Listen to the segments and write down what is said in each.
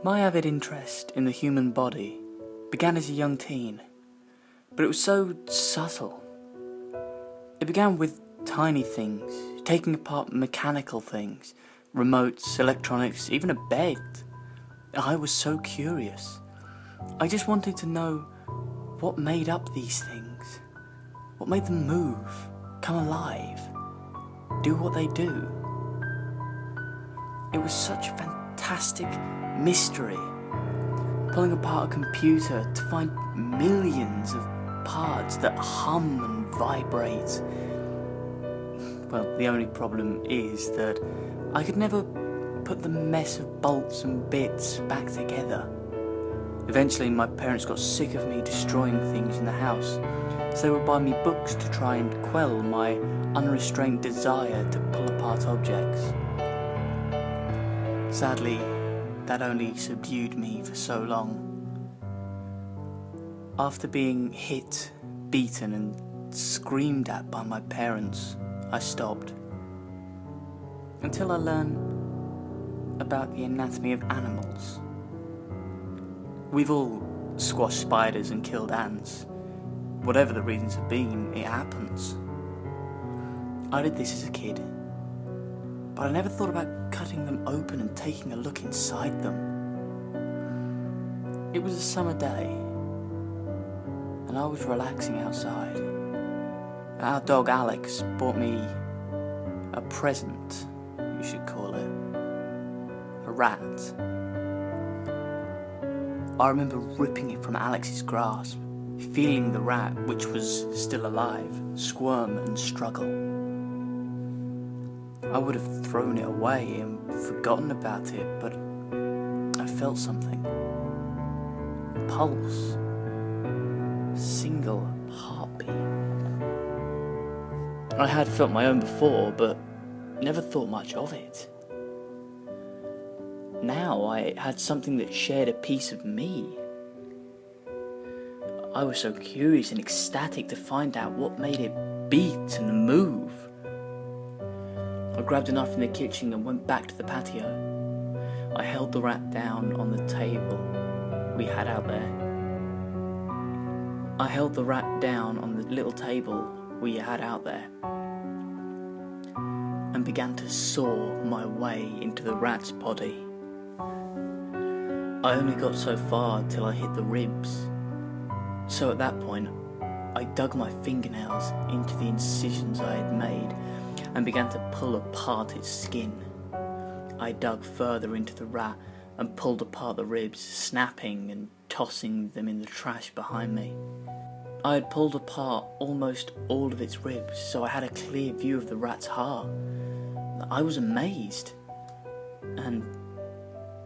My avid interest in the human body began as a young teen, but it was so subtle. It began with tiny things, taking apart mechanical things, remotes, electronics, even a bed. I was so curious. I just wanted to know what made up these things, what made them move, come alive, do what they do. It was such a fantastic mystery, pulling apart a computer to find millions of parts that hum and vibrate. Well, the only problem is that I could never put the mess of bolts and bits back together. Eventually, my parents got sick of me destroying things in the house, so they would buy me books to try and quell my unrestrained desire to pull apart objects. Sadly, that only subdued me for so long. After being hit, beaten and screamed at by my parents, I stopped. Until I learned about the anatomy of animals. We've all squashed spiders and killed ants. Whatever the reasons have been, it happens. I did this as a kid, but I never thought about cutting them open and taking a look inside them. It was a summer day, and I was relaxing outside. Our dog Alex bought me a present, you should call it. A rat. I remember ripping it from Alex's grasp, feeling the rat, which was still alive, squirm and struggle. I would have thrown it away and forgotten about it, but I felt something. A pulse. A single heartbeat. I had felt my own before, but never thought much of it. Now I had something that shared a piece of me. I was so curious and ecstatic to find out what made it beat and move. I grabbed a knife in the kitchen and went back to the patio. I held the rat down on the table we had out there. I held the rat down on the little table we had out there and began to saw my way into the rat's body. I only got so far till I hit the ribs. So at that point, I dug my fingernails into the incisions I had made and began to pull apart its skin. I dug further into the rat and pulled apart the ribs, snapping and tossing them in the trash behind me. I had pulled apart almost all of its ribs, so I had a clear view of the rat's heart. I was amazed and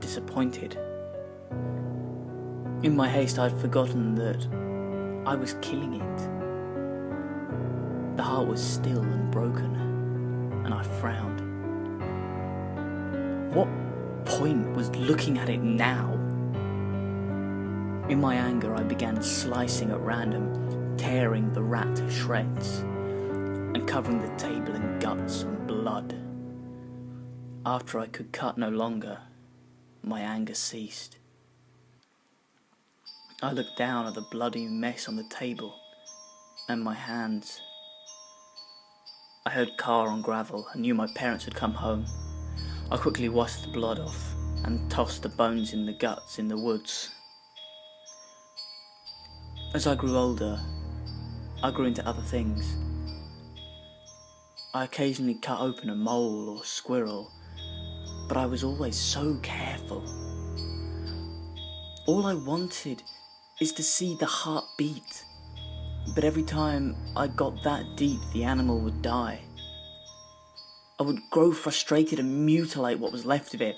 disappointed. In my haste, I'd forgotten that I was killing it. The heart was still and broken, and I frowned. What point was looking at it now? In my anger, I began slicing at random, tearing the rat to shreds, and covering the table in guts and blood. After I could cut no longer, my anger ceased. I looked down at the bloody mess on the table and my hands. I heard car on gravel and knew my parents had come home. I quickly washed the blood off and tossed the bones in the guts in the woods. As I grew older, I grew into other things. I occasionally cut open a mole or squirrel, but I was always so careful. All I wanted is to see the heart beat, but every time I got that deep, the animal would die. I would grow frustrated and mutilate what was left of it.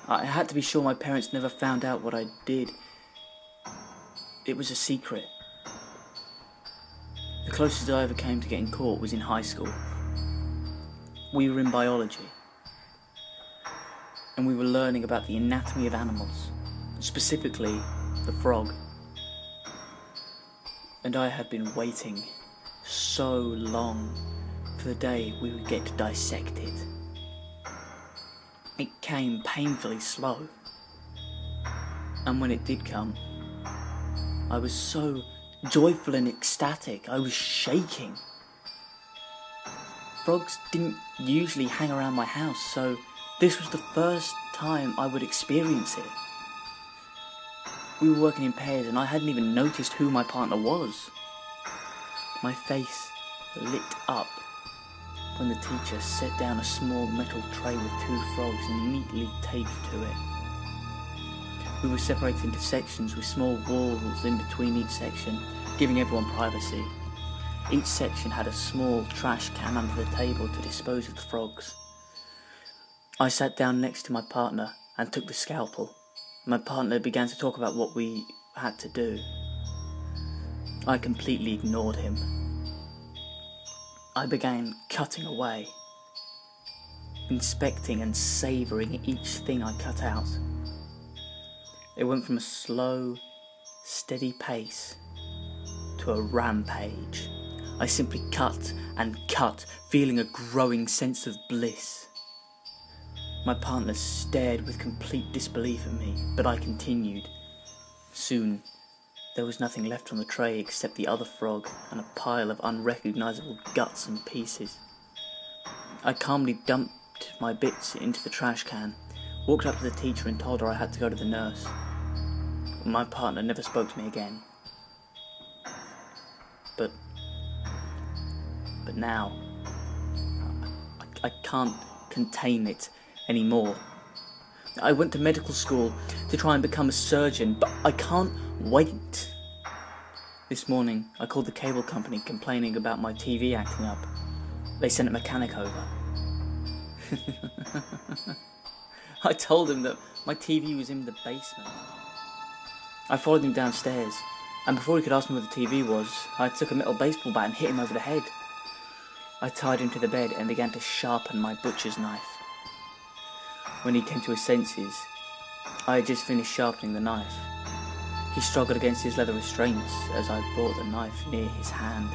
I had to be sure my parents never found out what I did. It was a secret. The closest I ever came to getting caught was in high school. We were in biology, and we were learning about the anatomy of animals, specifically the frog. And I had been waiting so long for the day we would get to dissect it. It came painfully slow. And when it did come, I was so joyful and ecstatic, I was shaking. Frogs didn't usually hang around my house, so this was the first time I would experience it. We were working in pairs and I hadn't even noticed who my partner was. My face lit up when the teacher set down a small metal tray with 2 frogs neatly taped to it. We were separated into sections with small walls in between each section, giving everyone privacy. Each section had a small trash can under the table to dispose of the frogs. I sat down next to my partner and took the scalpel. My partner began to talk about what we had to do. I completely ignored him. I began cutting away, inspecting and savouring each thing I cut out. It went from a slow, steady pace to a rampage. I simply cut and cut, feeling a growing sense of bliss. My partner stared with complete disbelief at me, but I continued. Soon, there was nothing left on the tray except the other frog and a pile of unrecognisable guts and pieces. I calmly dumped my bits into the trash can, walked up to the teacher and told her I had to go to the nurse. My partner never spoke to me again. But now, I can't contain it anymore. I went to medical school to try and become a surgeon, but I can't wait. This morning, I called the cable company complaining about my TV acting up. They sent a mechanic over. I told him that my TV was in the basement. I followed him downstairs, and before he could ask me what the TV was, I took a metal baseball bat and hit him over the head. I tied him to the bed and began to sharpen my butcher's knife. When he came to his senses, I had just finished sharpening the knife. He struggled against his leather restraints as I brought the knife near his hand.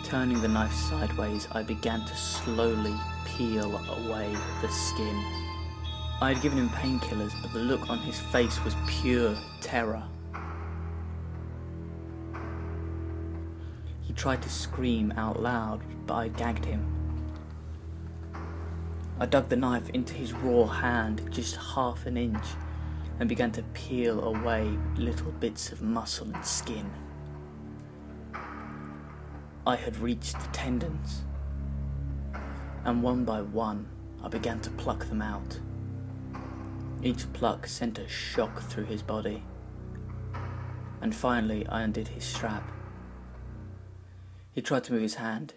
Turning the knife sideways, I began to slowly peel away the skin. I had given him painkillers, but the look on his face was pure terror. He tried to scream out loud, but I gagged him. I dug the knife into his raw hand just half an inch and began to peel away little bits of muscle and skin. I had reached the tendons, and one by one I began to pluck them out. Each pluck sent a shock through his body, and finally I undid his strap. He tried to move his hand,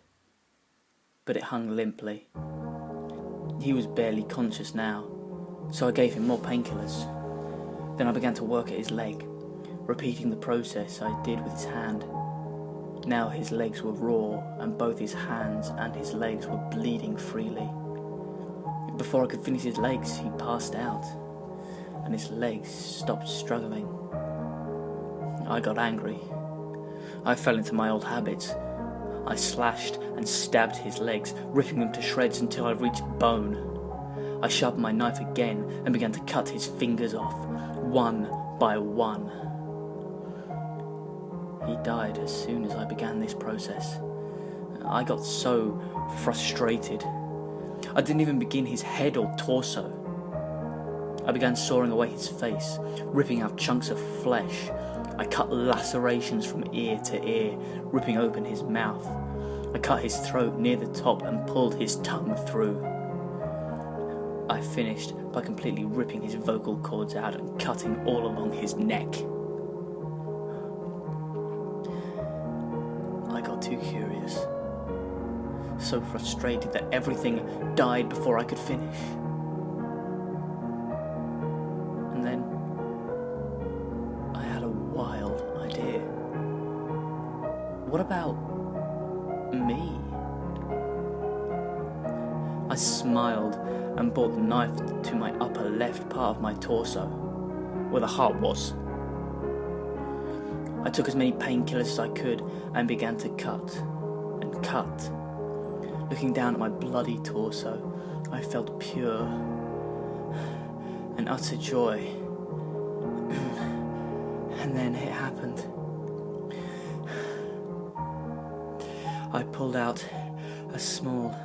but it hung limply. He was barely conscious now, so I gave him more painkillers. Then I began to work at his leg, repeating the process I did with his hand. Now his legs were raw, and both his hands and his legs were bleeding freely. Before I could finish his legs, he passed out, and his legs stopped struggling. I got angry. I fell into my old habits. I slashed and stabbed his legs, ripping them to shreds until I reached bone. I sharpened my knife again and began to cut his fingers off, one by one. He died as soon as I began this process. I got so frustrated. I didn't even begin his head or torso. I began sawing away his face, ripping out chunks of flesh. I cut lacerations from ear to ear, ripping open his mouth. I cut his throat near the top and pulled his tongue through. I finished by completely ripping his vocal cords out and cutting all along his neck. I got too curious, so frustrated that everything died before I could finish. And then I had a wild idea. What about me? I smiled and brought the knife to my upper left part of my torso, where the heart was. I took as many painkillers as I could and began to cut and cut. Looking down at my bloody torso, I felt pure and utter joy. And then it happened. I pulled out a small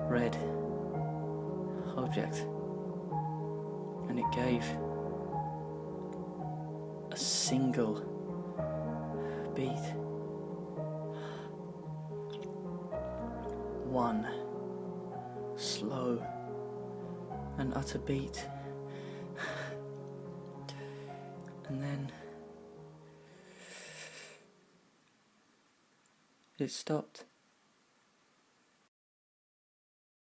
red object, and it gave a single beat. One slow and utter beat. And then it stopped.